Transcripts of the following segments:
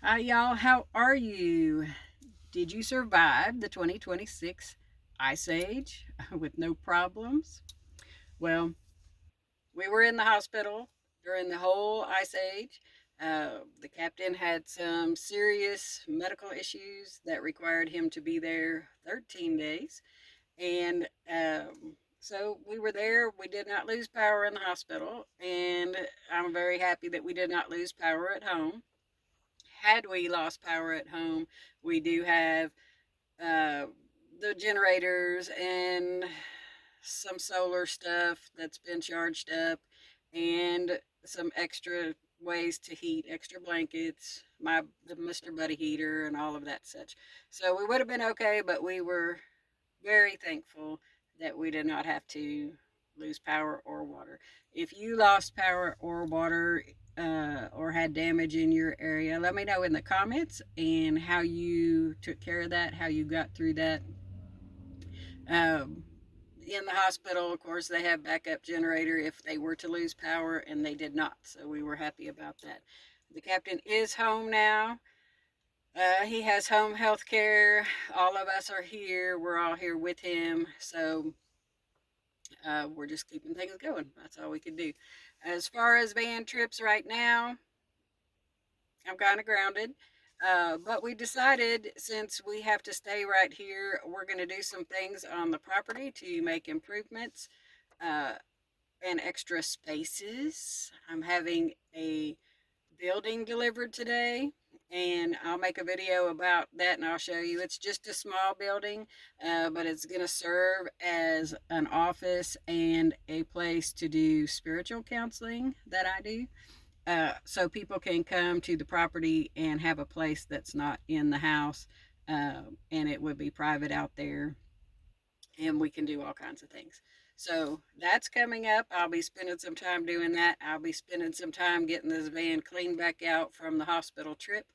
Hi, y'all. How are you? Did you survive the 2026 Ice Age with no problems? Well, we were in the hospital during the whole Ice Age. The captain had some serious medical issues that required him to be there 13 days. And so we were there. We did not lose power in the hospital. And I'm very happy that we did not lose power at home. Had we lost power at home, we do have uh, the generators and some solar stuff that's been charged up, and some extra ways to heat, extra blankets, the Mr. Buddy heater, and all of that such. So we would have been okay, but we were very thankful that we did not have to lose power or water. If you lost power or water or had damage in your area, let me know in the comments and how you took care of that, how you got through that. Um, in the hospital, of course, they have backup generator if they were to lose power, and they did not. So we were happy about that. The captain is home now. He has home health care. All of us are here. We're all here with him. So we're just keeping things going. That's all we can do. As far as van trips right now, I'm kind of grounded. But we decided since we have to stay right here, we're going to do some things on the property to make improvements uh, and extra spaces. I'm having a building delivered today, and I'll make a video about that and I'll show you. It's just a small building, but it's going to serve as an office and a place to do spiritual counseling that I do. So people can come to the property and have a place that's not in the house, and it would be private out there, and we can do all kinds of things. So that's coming up. I'll be spending some time doing that. I'll be spending some time getting this van cleaned back out from the hospital trip.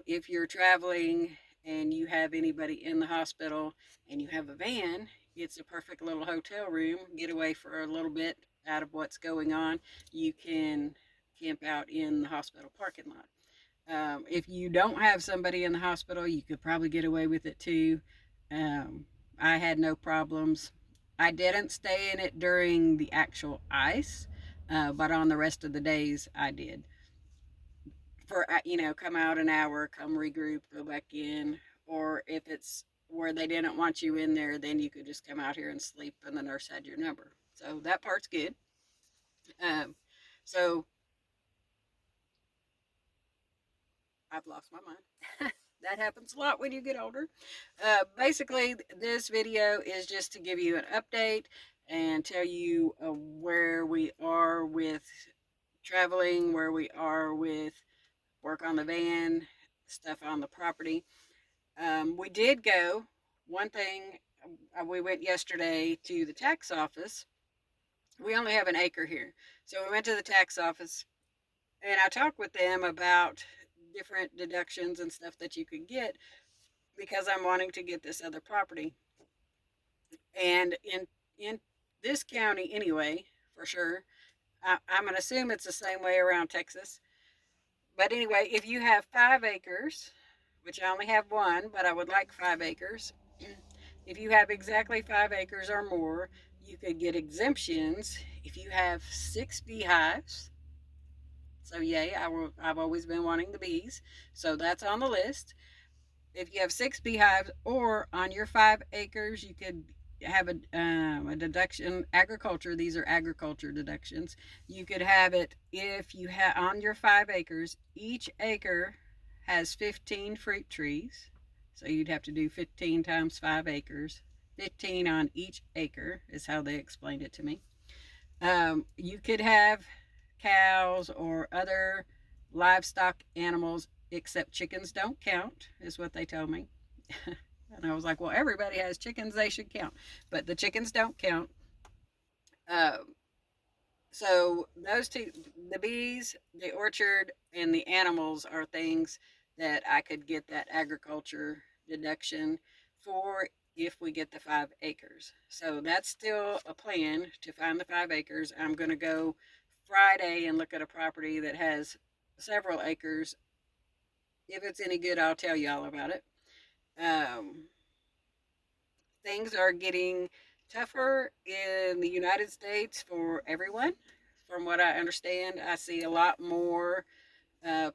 If you're traveling and you have anybody in the hospital and you have a van, it's a perfect little hotel room. Get away for a little bit out of what's going on. You can camp out in the hospital parking lot. If you don't have somebody in the hospital, you could probably get away with it too. Um, I had no problems. I didn't stay in it during the actual ice, but on the rest of the days, I did. For come out an hour, come regroup, go back in, or if it's where they didn't want you in there, then you could just come out here and sleep, and the nurse had your number. So that part's good. Um, so I've lost my mind. That happens a lot when you get older. Basically, this video is just to give you an update and tell you where we are with traveling, where we are with work on the van, stuff on the property. We did go. One thing, we went yesterday to the tax office. We only have an acre here. So we went to the tax office and I talked with them about different deductions and stuff that you could get because I'm wanting to get this other property. And in this county anyway, for sure, I'm going to assume it's the same way around Texas. But anyway, if you have 5 acres, which I only have one, but I would like 5 acres, if you have exactly 5 acres or more, you could get exemptions if you have 6 beehives. So yay, I've always been wanting the bees. So that's on the list. If you have 6 beehives or on your 5 acres, you could have a deduction. Agriculture, these are agriculture deductions. You could have it if you have on your 5 acres, each acre has 15 fruit trees. So you'd have to do 15 times 5 acres. 15 on each acre is how they explained it to me. You could have cows or other livestock animals, except chickens don't count, is what they told me. And I was like, well, everybody has chickens, they should count. But the chickens don't count. Uh, so those two, the bees, the orchard, and the animals are things that I could get that agriculture deduction for if we get the 5 acres. So that's still a plan to find the 5 acres. I'm going to go Friday and look at a property that has several acres If it's any good, I'll tell y'all about it. Um, Things are getting tougher in the United States for everyone. From what I understand, I see a lot more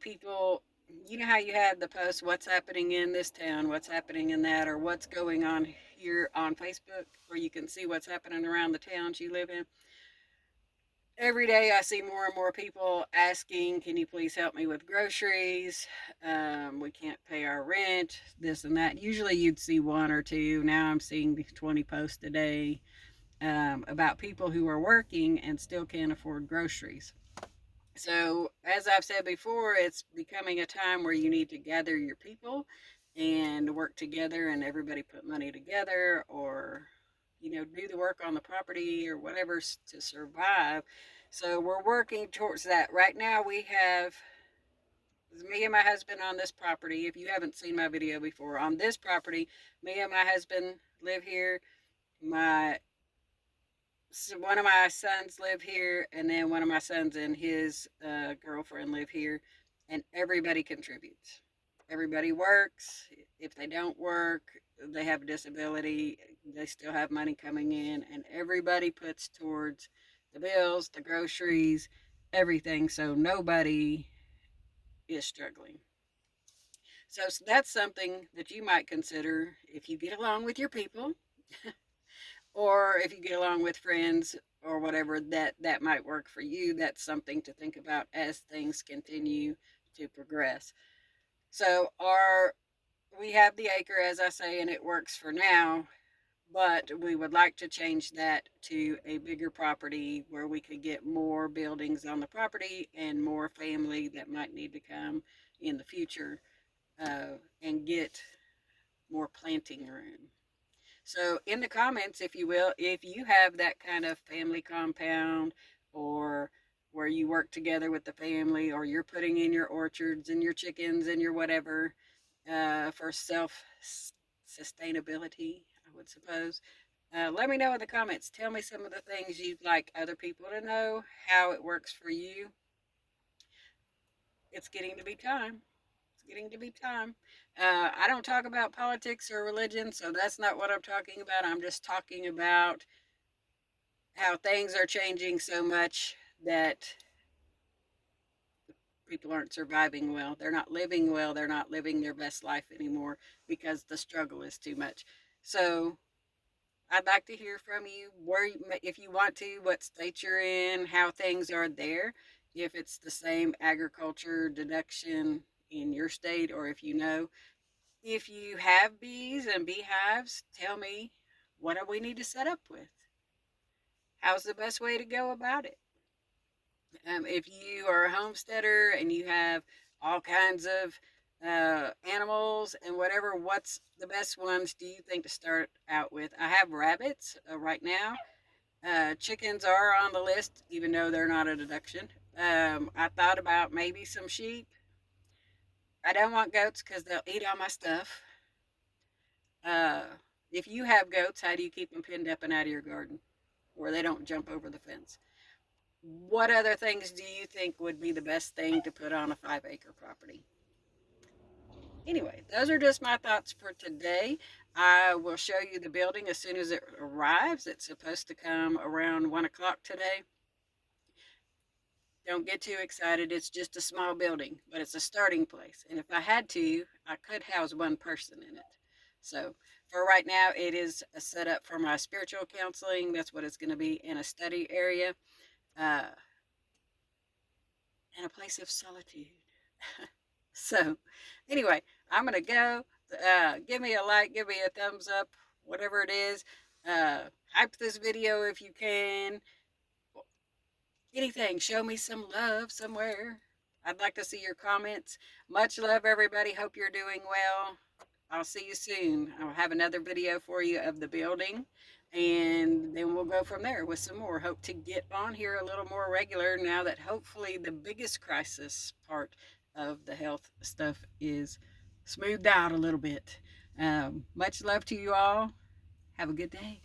people. You know how you have the post, what's happening in this town, what's happening in that, or what's going on here on Facebook, where you can see what's happening around the towns you live in. Every day I see more and more people asking, can you please help me with groceries? We can't pay our rent, this and that. Usually you'd see one or two. Now I'm seeing 20 posts a day about people who are working and still can't afford groceries. So, as I've said before, it's becoming a time where you need to gather your people and work together and everybody put money together, or do the work on the property or whatever to survive. So we're working towards that. Right now we have me and my husband on this property. If you haven't seen my video before, on this property, me and my husband live here. My One of my sons live here, and then one of my sons and his girlfriend live here, and everybody contributes. Everybody works. If they don't work, they have a disability, they still have money coming in, and everybody puts towards the bills, the groceries, everything, so nobody is struggling. So that's something that you might consider if you get along with your people, or if you get along with friends or whatever, that might work for you. That's something to think about as things continue to progress. So we have the acre, as I say, and it works for now, but we would like to change that to a bigger property where we could get more buildings on the property and more family that might need to come in the future, and get more planting room. So, in the comments, if you will, if you have that kind of family compound, or where you work together with the family, or you're putting in your orchards and your chickens and your whatever, for self sustainability, I would suppose. Let me know in the comments. Tell me some of the things you'd like other people to know, how it works for you. It's getting to be time. It's getting to be time. I don't talk about politics or religion, so that's not what I'm talking about. I'm just talking about how things are changing so much that people aren't surviving well. They're not living well. They're not living their best life anymore because the struggle is too much. So I'd like to hear from you, if you want to, what state you're in, how things are there, if it's the same agriculture deduction in your state, or if you know. If you have bees and beehives, tell me, what do we need to set up with? How's the best way to go about it? If you are a homesteader and you have all kinds of animals and whatever, what's the best ones do you think to start out with? I have rabbits right now. Chickens are on the list, even though they're not a deduction. I thought about maybe some sheep. I don't want goats because they'll eat all my stuff. Uh, if you have goats, how do you keep them pinned up and out of your garden where they don't jump over the fence? What other things do you think would be the best thing to put on a 5-acre property? Anyway, those are just my thoughts for today. I will show you the building as soon as it arrives. It's supposed to come around 1 o'clock today. Don't get too excited. It's just a small building, but it's a starting place. And if I had to, I could house one person in it. So for right now, it is a setup for my spiritual counseling. That's what it's going to be, in a study area, uh, and a place of solitude. So anyway, I'm going to go. Give me a like, give me a thumbs up, whatever it is. Hype this video if you can. Anything, show me some love somewhere. I'd like to see your comments. Much love, everybody. Hope you're doing well. I'll see you soon. I'll have another video for you of the building, and then we'll go from there with some more. Hope to get on here a little more regular now that hopefully the biggest crisis part of the health stuff is smoothed out a little bit. Much love to you all. Have a good day.